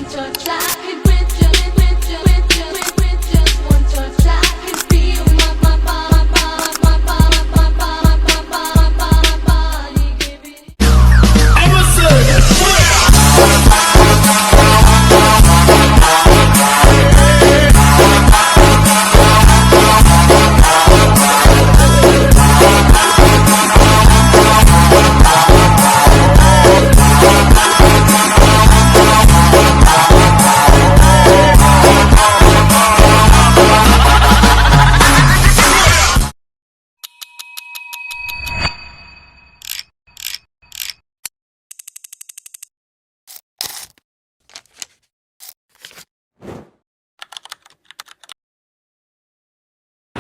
one touch, I could with just one touch, I could feel my body giving.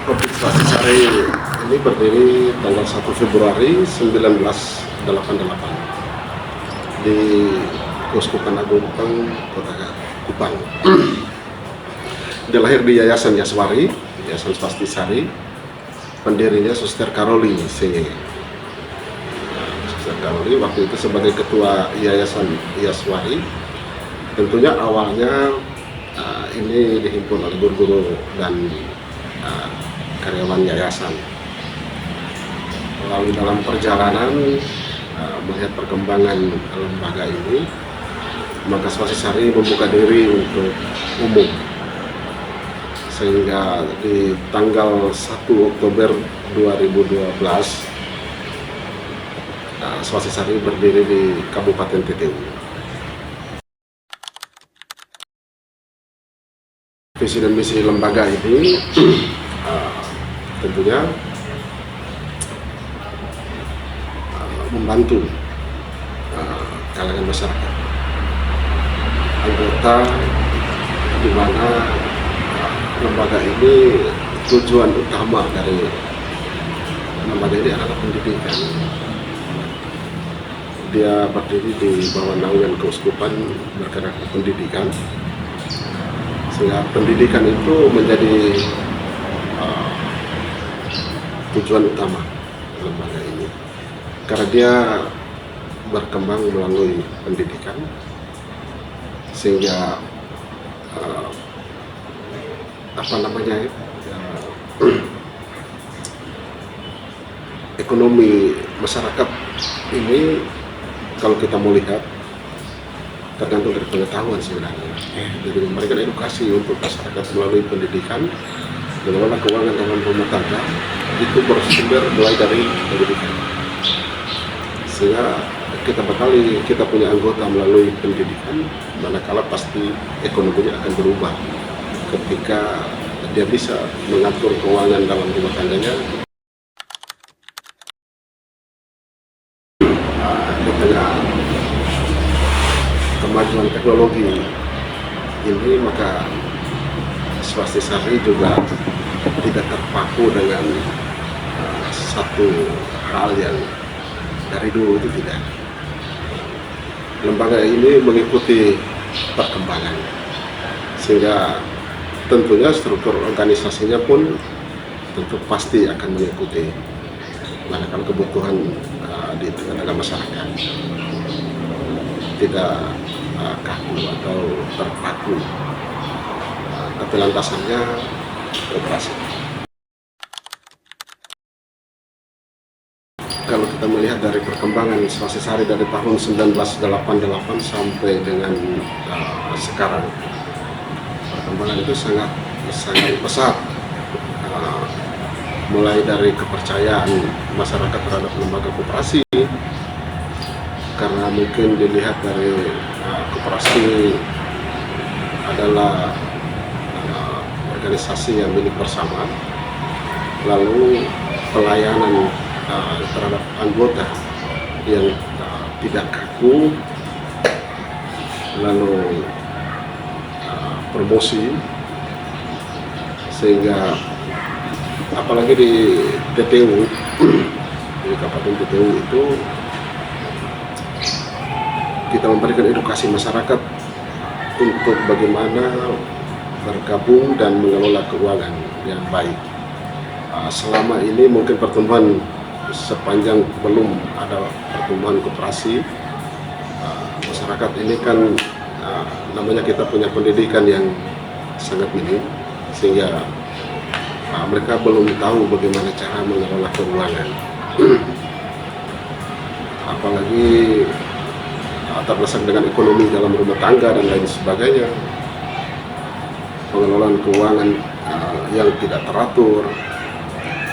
Komplit Swastisari ini berdiri tanggal 1 Februari 1988 di Keuskupan Agung Kupang, Kota Kupang. Dia lahir di Yayasan Yaswari, Yayasan Swastisari. Pendirinya Suster Karoli C. Suster Karoli waktu itu sebagai ketua Yayasan Yaswari. Tentunya awalnya ini dihimpun oleh guru-guru dan karyawan yayasan. Lalu dalam perjalanan melihat perkembangan lembaga ini, maka Swastisari membuka diri untuk umum, sehingga di tanggal 1 Oktober 2012 Swastisari berdiri di Kabupaten TTU. Visi dan misi lembaga ini tentunya membantu kalangan masyarakat, anggota, di mana lembaga ini tujuan utama dari lembaga ini adalah pendidikan. Dia berdiri di bawah naungan keuskupan bergerak pendidikan, sehingga pendidikan itu menjadi tujuan utama lembaga ini, karena dia berkembang melalui pendidikan, sehingga ekonomi masyarakat ini, kalau kita mau lihat, tergantung dari pengetahuan sebenarnya. Jadi memberikan edukasi untuk masyarakat melalui pendidikan, mengelola keuangan dalam rumah tangga itu bersumber mulai dari pendidikan. Sehingga kita punya anggota melalui pendidikan, manakala pasti ekonominya akan berubah ketika dia bisa mengatur keuangan dalam rumah tangganya. Di tengah kemajuan teknologi ini, maka Swastisari juga tidak terpaku dengan satu hal yang dari dulu itu tidak. Lembaga ini mengikuti perkembangan, sehingga tentunya struktur organisasinya pun tentu pasti akan mengikuti manakala kebutuhan di tengah-tengah masyarakat, tidak kaku atau terpaku, tapi landasannya operasi. Kalau kita melihat dari perkembangan Swastisari dari tahun 1988 sampai dengan sekarang, perkembangan itu sangat pesat, mulai dari kepercayaan masyarakat terhadap lembaga koperasi, karena mungkin dilihat dari koperasi adalah organisasi yang milik bersama, lalu pelayanan terhadap anggota yang tidak kaku, lalu promosi, sehingga apalagi di TTU, di Kabupaten TTU itu kita memberikan edukasi masyarakat untuk bagaimana bergabung dan mengelola keuangan yang baik. Selama ini mungkin pertumbuhan sepanjang belum ada pertumbuhan koperasi, masyarakat ini kan namanya kita punya pendidikan yang sangat minim, sehingga mereka belum tahu bagaimana cara mengelola keuangan. Apalagi terdesak dengan ekonomi dalam rumah tangga dan lain sebagainya, pengelolaan keuangan yang tidak teratur.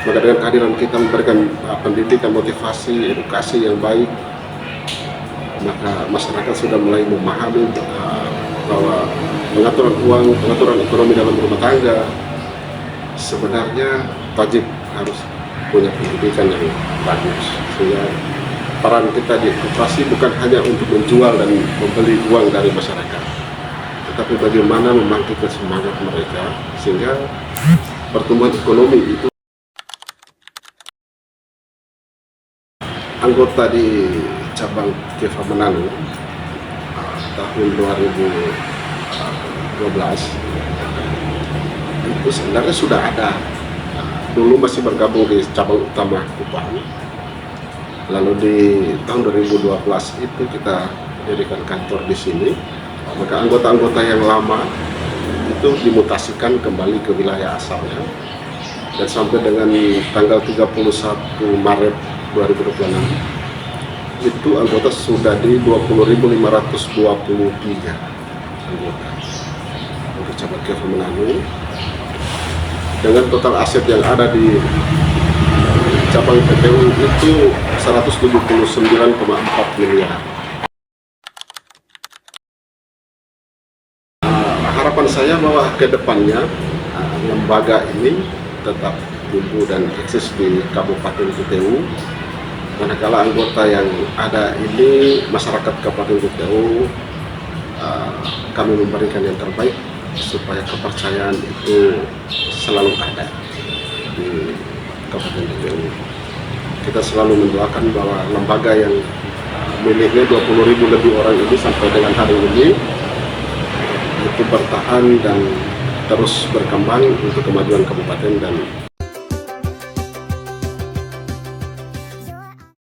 Maka dengan kehadiran kita memberikan pendidikan, motivasi, edukasi yang baik, maka masyarakat sudah mulai memahami bahwa pengaturan uang, pengaturan ekonomi dalam rumah tangga sebenarnya wajib harus punya pendidikan yang bagus, sehingga peran kita di koperasi bukan hanya untuk menjual dan membeli uang dari masyarakat, tetapi bagaimana membangkitkan semangat mereka sehingga pertumbuhan ekonomi itu. Anggota di cabang KEFA Manado tahun 2012 itu sebenarnya sudah ada. Dulu masih bergabung di cabang utama Kupang. Lalu di tahun 2012 itu kita mendirikan kantor di sini. Maka anggota-anggota yang lama itu dimutasikan kembali ke wilayah asalnya. Dan sampai dengan tanggal 31 Maret 2026 itu anggota sudah di 20.523 anggota untuk cabang KEFA Manado, dengan total aset yang ada di cabang PTU itu 179,4 miliar. Harapan saya bahwa ke depannya lembaga ini tetap tumbuh dan eksis di Kabupaten Kutewu. Manakala anggota yang ada ini masyarakat Kabupaten Kutewu, kami memberikan yang terbaik supaya kepercayaan itu selalu ada di Kabupaten Kutewu. Kita selalu mendoakan bahwa lembaga yang miliknya 20.000 lebih orang ini sampai dengan hari ini itu bertahan dan terus berkembang untuk kemajuan kabupaten dan